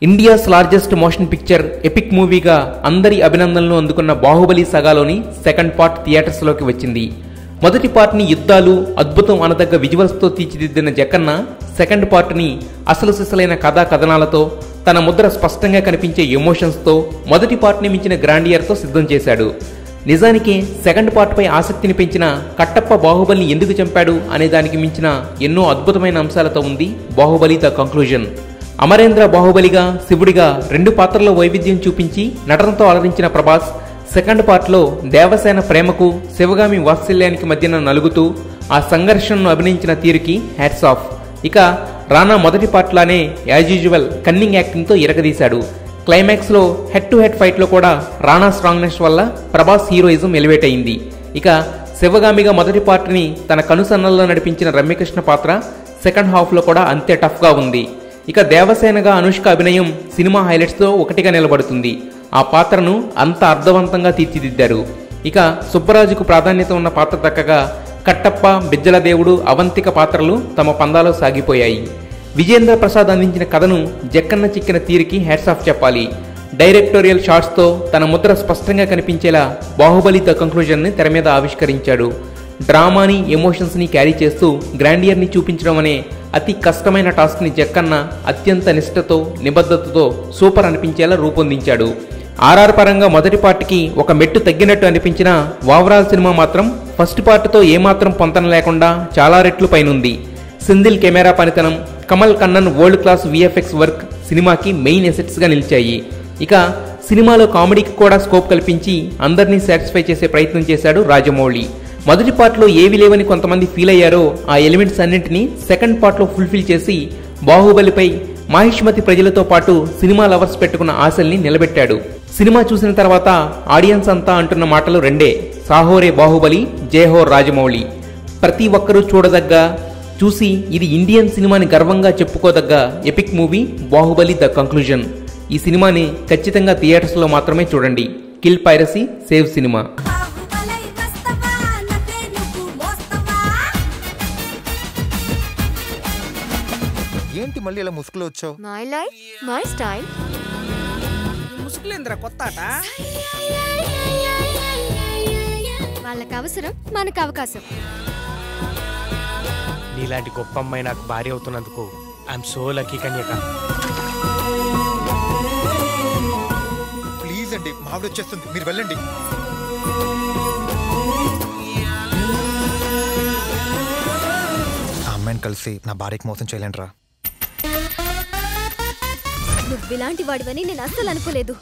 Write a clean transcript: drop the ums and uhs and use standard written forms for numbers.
India's largest motion picture epic మూవీగా అందరి అభినందనలు అందుకున్న బాహుబలి సగాలోని సెకండ్ పార్ట్ థియేటర్స్లోకి వచ్చింది. మొదటి పార్ట్ని యుద్ధాలు, అద్భుతం అనదగ్గ విజువల్స్తో తీర్చిదిద్దిన జక్కన్న సెకండ్ పార్ట్ని అసలు సిసలైన కథా కథనాలతో, తన ముద్ర స్పష్టంగా కనిపించే ఎమోషన్స్తో, మొదటి పార్ట్ని మించిన గ్రాండియర్తో సిద్ధం చేశాడు. నిజానికి సెకండ్ పార్ట్పై ఆసక్తిని పెంచిన కట్టప్ప బాహుబలిని ఎందుకు చంపాడు అనే దానికి మించిన ఎన్నో అద్భుతమైన అంశాలతో ఉంది బాహుబలి ద కంక్లూజన్. అమరేంద్ర బాహుబలిగా, శివుడిగా 2 పాత్రల్లో వైవిధ్యం చూపించి నటనతో అలరించిన ప్రభాస్ సెకండ్ పార్ట్లో దేవసేన ప్రేమకు, శివగామి వాత్సల్యానికి మధ్యన నలుగుతూ ఆ సంఘర్షణను అభినయించిన తీరుకి హ్యాట్స్ ఆఫ్. ఇక రానా మొదటి పార్ట్లానే యాజ్ యూజువల్ కన్నింగ్ యాక్టింగ్తో ఇరగదీశాడు. క్లైమాక్స్లో హెడ్ టు హెడ్ ఫైట్లో కూడా రానా స్ట్రాంగ్నెస్ వల్ల ప్రభాస్ హీరోయిజం ఎలివేట్ అయింది. ఇక శివగామిగా మొదటి పార్ట్ని తన కనుసన్నల్లో నడిపించిన రమ్యకృష్ణ పాత్ర సెకండ్ హాఫ్లో కూడా అంతే టఫ్గా ఉంది. ఇక దేవసేనగా అనుష్క అభినయం సినిమా హైలైట్స్తో ఒకటిగా నిలబడుతుంది. ఆ పాత్రను అంత అర్థవంతంగా తీర్చిదిద్దారు. ఇక సుబ్బరాజుకు ప్రాధాన్యత ఉన్న పాత్ర దక్కగా కట్టప్ప, బిజ్జల దేవుడు, అవంతిక పాత్రలు తమ పందాలో సాగిపోయాయి. విజేంద్ర ప్రసాద్ అందించిన కథను జక్కన్న చిక్కిన తీరుకి హ్యాట్స్ ఆఫ్ చెప్పాలి. డైరెక్టోరియల్ షాట్స్తో తన ముద్ర స్పష్టంగా కనిపించేలా బాహుబలి ద కంక్లూజన్ని తెర మీద ఆవిష్కరించాడు. డ్రామాని, ఎమోషన్స్ని క్యారీ చేస్తూ గ్రాండియర్ని చూపించడం అనే అతి కష్టమైన టాస్క్ని జక్కన్న అత్యంత నిష్ఠతో, నిబద్ధతతో సూపర్ అనిపించేలా రూపొందించాడు. ఆర్ఆర్ పరంగా మొదటి పార్ట్కి ఒక మెట్టు తగ్గినట్టు అనిపించిన ఓవరాల్ సినిమా మాత్రం ఫస్ట్ పార్ట్తో ఏమాత్రం పొంతన లేకుండా చాలా రెట్లు పైనుంది. సింధిల్ కెమెరా పనితనం, Kamal Kannan world class VFX work సినిమాకి మెయిన్ ఎసెట్స్గా నిలిచాయి. ఇక సినిమాలో కామెడీకి కూడా స్కోప్ కల్పించి అందరినీ సాటిస్ఫై చేసే ప్రయత్నం చేశాడు రాజమౌళి. మొదటి పార్ట్లో ఏవి లేవని కొంతమంది ఫీల్ అయ్యారో ఆ ఎలిమెంట్స్ అన్నింటినీ సెకండ్ పార్ట్లో ఫుల్ఫిల్ చేసి బాహుబలిపై మాహిష్మతి ప్రజలతో పాటు సినిమా లవర్స్ పెట్టుకున్న ఆశల్ని నిలబెట్టాడు. సినిమా చూసిన తర్వాత ఆడియన్స్ అంతా అంటున్న మాటలు రెండే: సాహోరే బాహుబలి, జయహో రాజమౌళి. ప్రతి ఒక్కరూ చూడదగ్గ, చూసి ఇది ఇండియన్ సినిమాని గర్వంగా చెప్పుకోదగ్గ epic movie Baahubali the conclusion. ఈ సినిమాని ఖచ్చితంగా థియేటర్స్లో మాత్రమే చూడండి. Kill piracy, save cinema. ఏంటి మళ్ళీ ఇలా ముసుగులో వచ్చావు? My life my style. ముసుగులేంద్ర కొత్త ఆట. వాళ్ళకి అవసరం, మనకు అవకాశం. నీలాంటి గొప్ప అమ్మాయి నాకు భార్య అవుతున్నందుకు I'm so lucky Kanyaka. Please అండి, మావిడ వచ్చేస్తుంది, మీరు వెళ్ళండి. ఆ అమ్మాయిని కలిసి నా భార్యకి మోసం చేయలేండి రా. నువ్వు ఇలాంటి వాడివని నేను అస్సలు అనుకోలేదు.